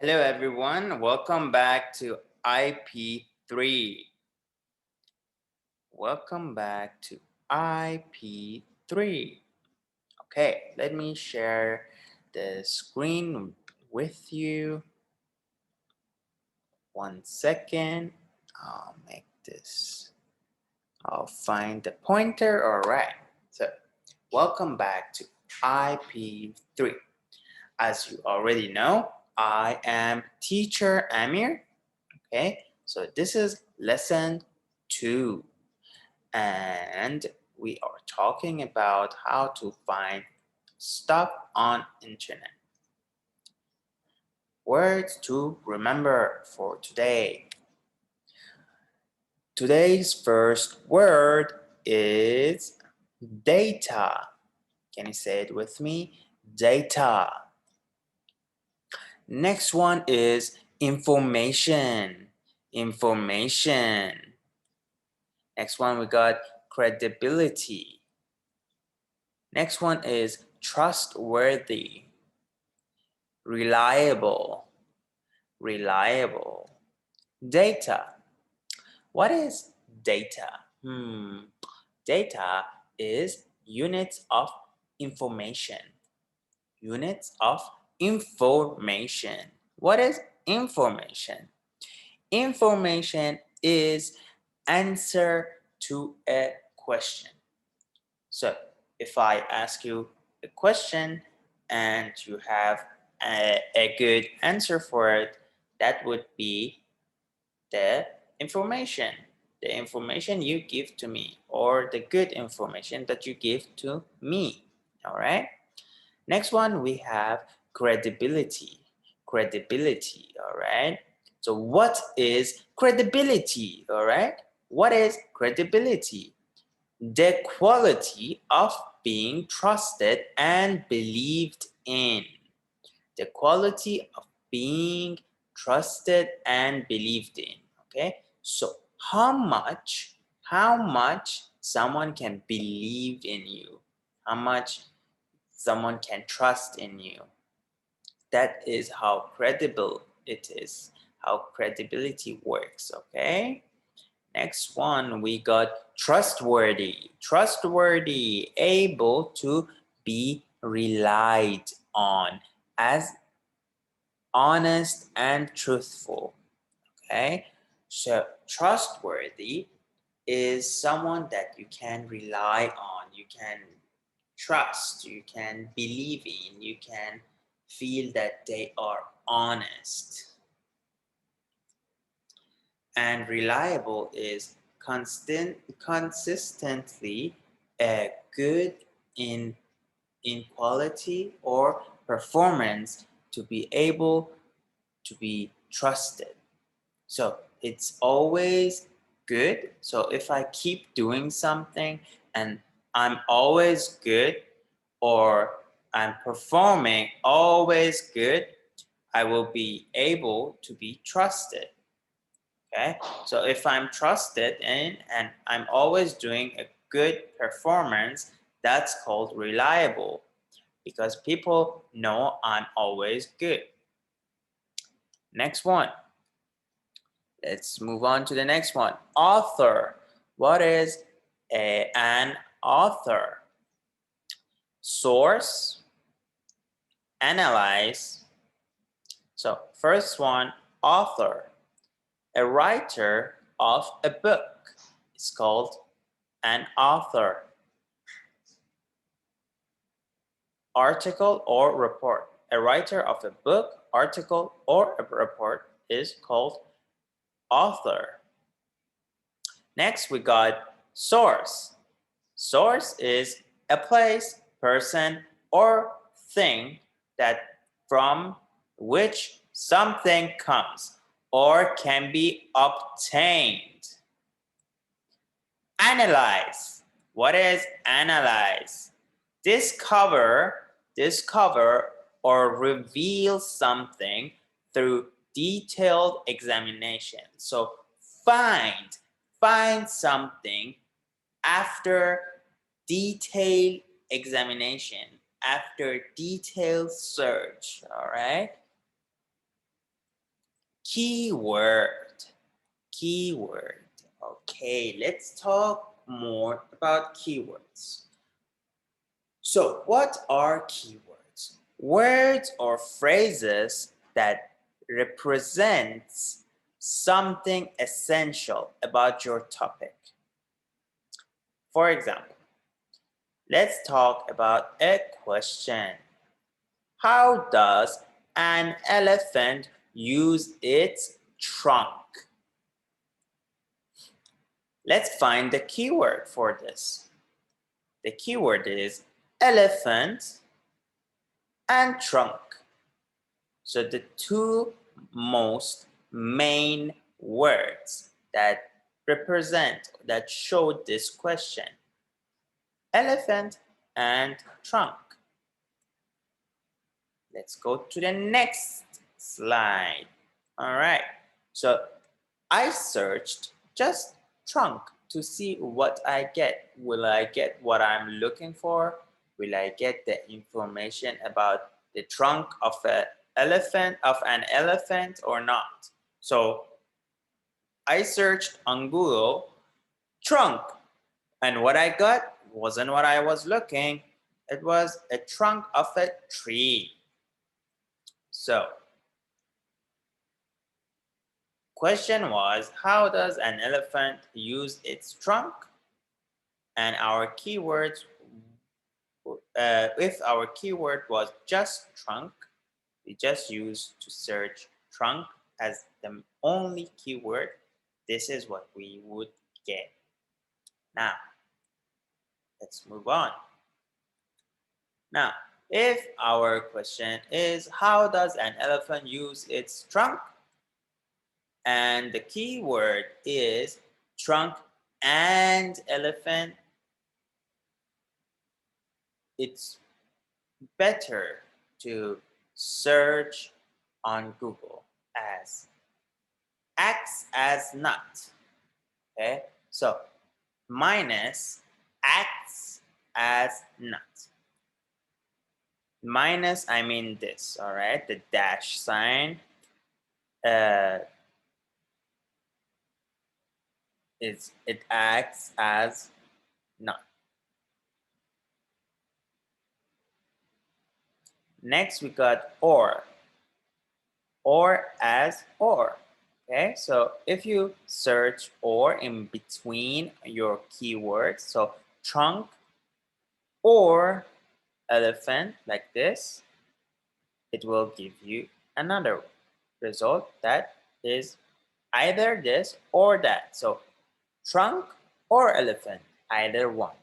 Hello everyone, welcome back to IP3. Welcome back to IP3. Okay, let me share the screen with you. 1 second. I'll make this. I'll find the pointer. All right. So, welcome back to IP3. As you already know, I am teacher Amir. Okay, so this is lesson 2, and we are talking about how to find stuff on internet. Words to remember for today. Today's first word is data. Can you say it with me? Data. Next one is information. Information. Next one we got credibility. Next one is trustworthy. Reliable. Reliable. Data. What is data? Data is units of information. Units of information. What is information? Information is answer to a question. So if I ask you a question and you have a good answer for it, that would be the information. The information you give to me, or the good information that you give to me. All right. Next one, we have credibility. Credibility. All right. So what is credibility? All right. What is credibility? The quality of being trusted and believed in. The quality of being trusted and believed in. Okay, so how much someone can believe in you, how much someone can trust in you. That is how credible it is, how credibility works. Okay. Next one, we got trustworthy. Trustworthy, able to be relied on as honest and truthful. Okay, so trustworthy is someone that you can rely on, you can trust, you can believe in, you can feel that they are honest. And reliable is consistently good in quality or performance, to be able to be trusted. So it's always good. So if I keep doing something and I'm always good, or I'm performing always good, I will be able to be trusted. Okay, so if I'm trusted and I'm always doing a good performance, that's called reliable, because people know I'm always good. Next one. Let's move on to the next one. Author. What is an author? Source, analyze. So first one, author. A writer of a book is called an author. Article or report. A writer of a book, article, or a report is called author. Next, we got source. Source is a place, person, or thing that from which something comes or can be obtained. Analyze. What is analyze? Discover or reveal something through detailed examination. So find something after detailed examination, after detailed search. All right. keyword. Keyword. Okay, let's talk more about keywords. So, what are keywords? Words or phrases that represents something essential about your topic. For example, let's talk about a question. How does an elephant use its trunk? Let's find the keyword for this. The keyword is elephant and trunk. So the two most main words that represent, that show this question, elephant and trunk. Let's go to the next slide. All right, so I searched just trunk to see what I get. Will I get what I'm looking for? Will I get the information about the trunk of an elephant or not? So I searched on Google trunk, and what I got wasn't what I was looking. It was a trunk of a tree. So question was, how does an elephant use its trunk? And our keywords, if our keyword was just trunk, we just use to search trunk as the only keyword. This is what we would get. Now, let's move on. Now, if our question is, how does an elephant use its trunk? And the keyword is trunk and elephant, it's better to search on Google as acts as not. Okay, so minus acts as not. Minus, I mean this, all right, the dash sign it acts as not. Next we got or as or. Okay, so if you search or in between your keywords, so trunk or elephant like this, it will give you another result that is either this or that. So trunk or elephant, either one.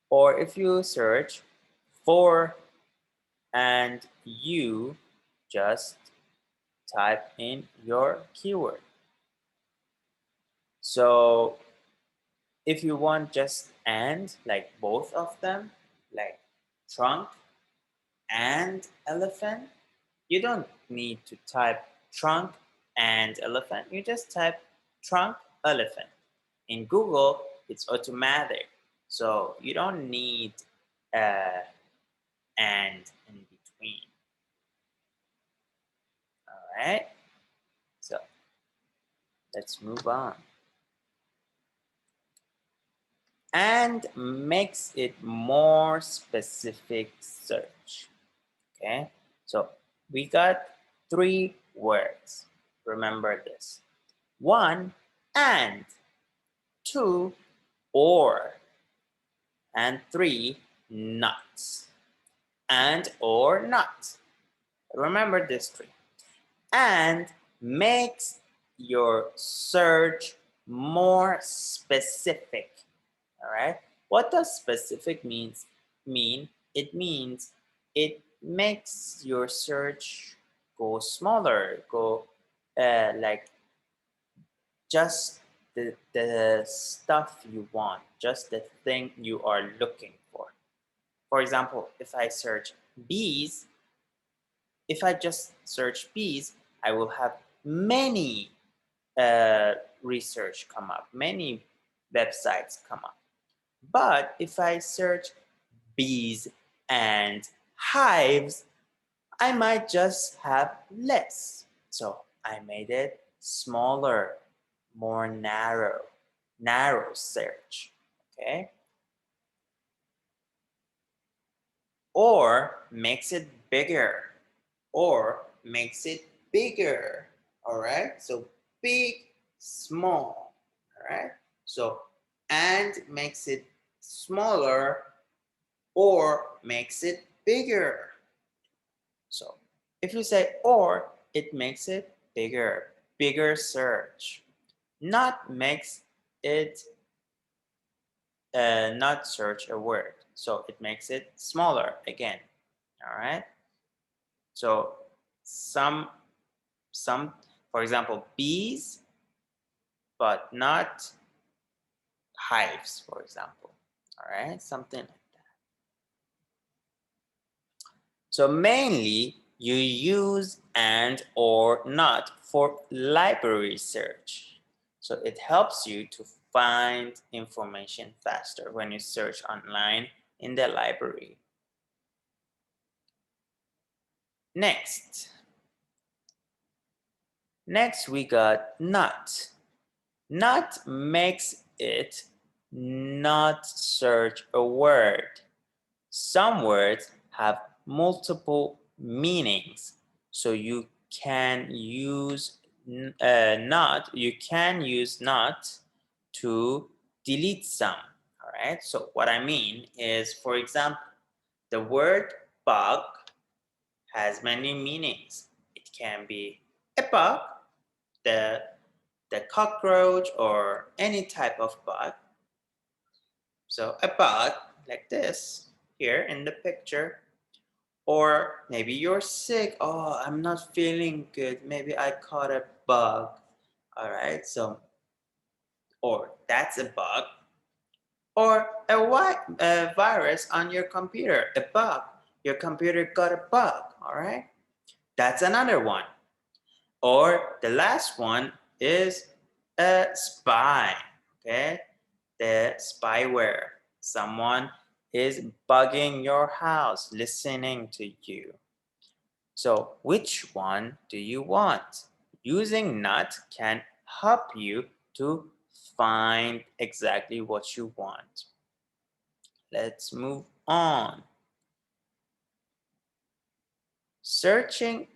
Or if you search for and you just type in your keyword. So if you want just and, like both of them, like trunk and elephant, you don't need to type trunk and elephant. You just type trunk elephant. In Google, it's automatic. So you don't need and in between. All right. So let's move on. And makes it more specific search. Okay, so we got 3 words. Remember this. 1, and. 2, or. And 3, not. And or not. Remember this 3. And makes your search more specific. All right. What does specific mean? It means it makes your search go smaller, go like just the stuff you want, just the thing you are looking for. For example, if I search bees, if I just search bees, I will have many research come up, many websites come up. But if I search bees and hives, I might just have less. So I made it smaller, more narrow search, okay? Or makes it bigger, or makes it bigger, all right? So big, small, all right? So and makes it smaller or makes it bigger. So if you say or, it makes it bigger search. Not makes it not search a word. So it makes it smaller again, all right? So some, for example, bees, but not hives, for example, all right? Something like that. So mainly you use and or not for library search. So it helps you to find information faster when you search online in the library. Next we got not. Not makes it not search a word. Some words have multiple meanings, so you can use not to delete some. All right, so what I mean is, for example, the word bug has many meanings. It can be a bug, the cockroach, or any type of bug. So a bug like this here in the picture, or maybe you're sick. Oh, I'm not feeling good. Maybe I caught a bug. All right, so or that's a bug, or a virus on your computer, a bug. Your computer got a bug. All right, that's another one. Or the last one is a spy. Okay, the spyware. Someone is bugging your house, listening to you. So which one do you want? Using not can help you to find exactly what you want. Let's move on. Searching,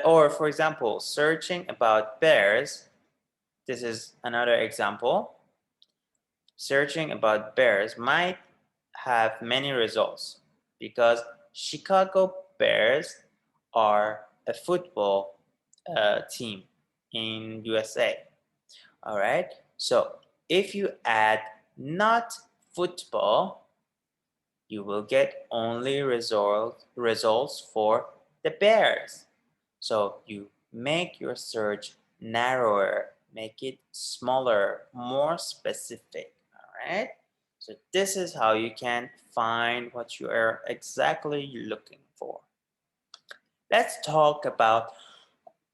or for example, searching about bears. This is another example. Searching about bears might have many results because Chicago Bears are a football team in USA. All right. So if you add not football, you will get only results for the Bears. So you make your search narrower, make it smaller, more specific. All right. So this is how you can find what you are exactly looking for. Let's talk about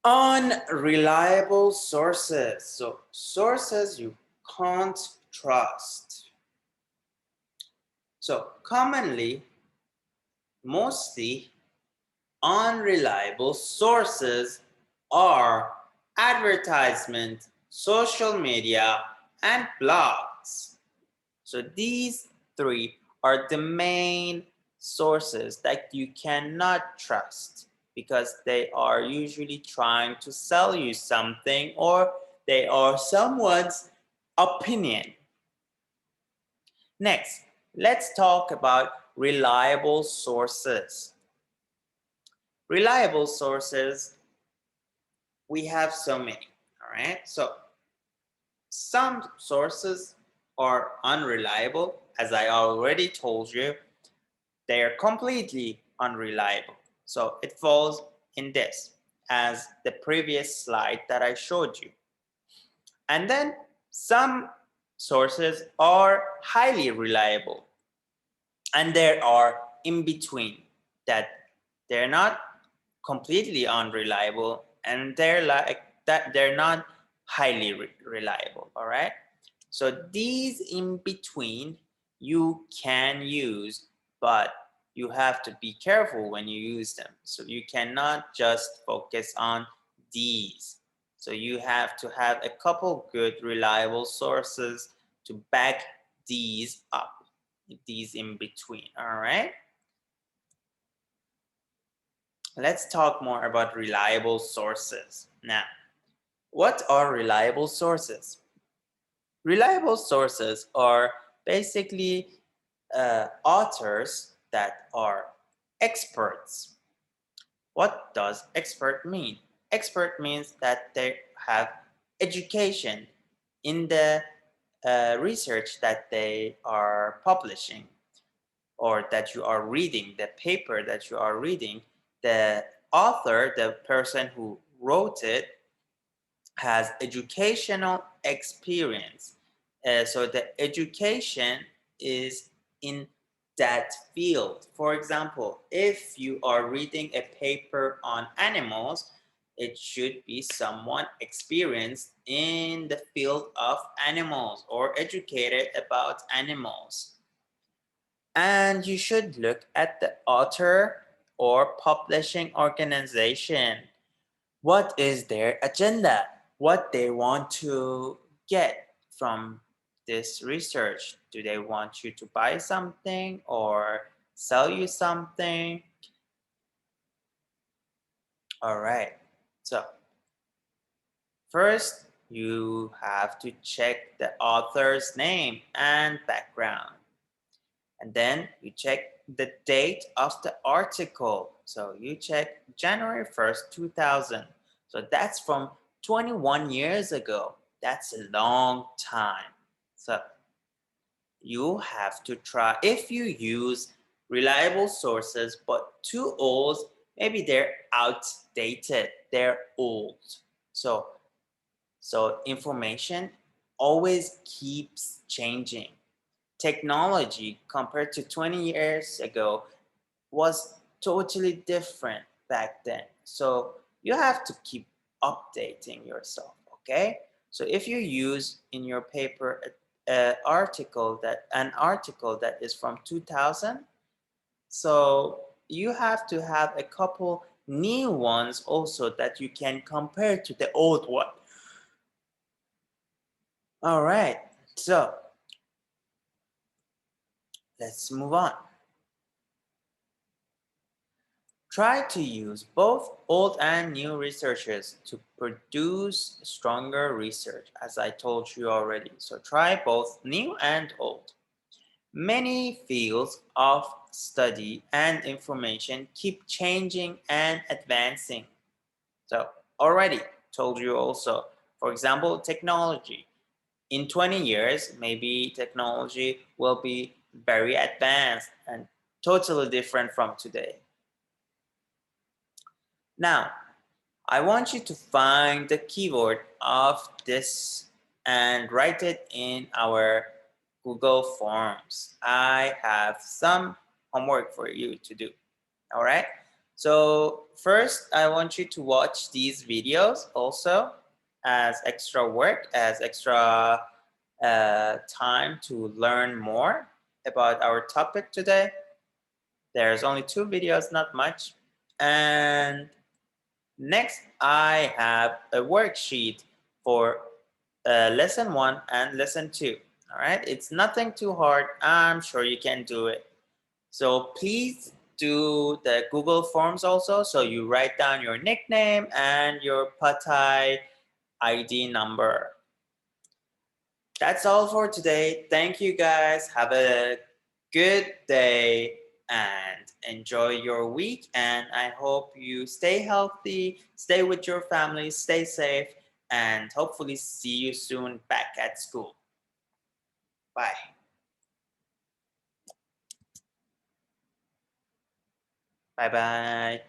unreliable sources. So sources you can't trust. So commonly, mostly unreliable sources are advertisement, social media, and blogs. So these three are the main sources that you cannot trust because they are usually trying to sell you something, or they are someone's opinion. Next, let's talk about reliable sources. Reliable sources, we have so many, all right? So some sources are unreliable, as I already told you. They are completely unreliable. So it falls in this, as the previous slide that I showed you. And then some sources are highly reliable, and there are in between, that they're not completely unreliable, and they're not highly reliable. All right, so these in between you can use, but you have to be careful when you use them. So you cannot just focus on these. So you have to have a couple good reliable sources to back these up, these in between. All right. Let's talk more about reliable sources. Now, what are reliable sources? Reliable sources are basically authors that are experts. What does expert mean? Expert means that they have education in the research that they are publishing, or that you are reading, the paper that you are reading. The author, the person who wrote it, has educational experience. So the education is in that field. For example, if you are reading a paper on animals, it should be someone experienced in the field of animals or educated about animals. And you should look at the author or publishing organization. What is their agenda? What they want to get from this research? Do they want you to buy something or sell you something? All right. So first, you have to check the author's name and background. And then you check the date of the article. So you check January 1st, 2000. So that's from 21 years ago. That's a long time. So you have to try, if you use reliable sources but too old, maybe they're outdated, they're old. So information always keeps changing. Technology compared to 20 years ago was totally different back then. So you have to keep updating yourself, okay? So if you use in your paper an article that is from 2000, so you have to have a couple new ones also that you can compare to the old one. All right, so let's move on. Try to use both old and new researchers to produce stronger research, as I told you already. So try both new and old. Many fields of study and information keep changing and advancing. So already told you also, for example, technology. In 20 years, maybe technology will be very advanced and totally different from today. Now, I want you to find the keyword of this and write it in our Google Forms. I have some homework for you to do. All right. So first, I want you to watch these videos also as extra work, as extra time to learn more about our topic today. There's only 2 videos, not much. And next, I have a worksheet for lesson 1 and lesson 2. All right, it's nothing too hard. I'm sure you can do it. So please do the Google Forms also. So you write down your nickname and your Patai ID number. That's all for today. Thank you guys. Have a good day and enjoy your week. And I hope you stay healthy, stay with your family, stay safe, and hopefully see you soon back at school. Bye. Bye-bye.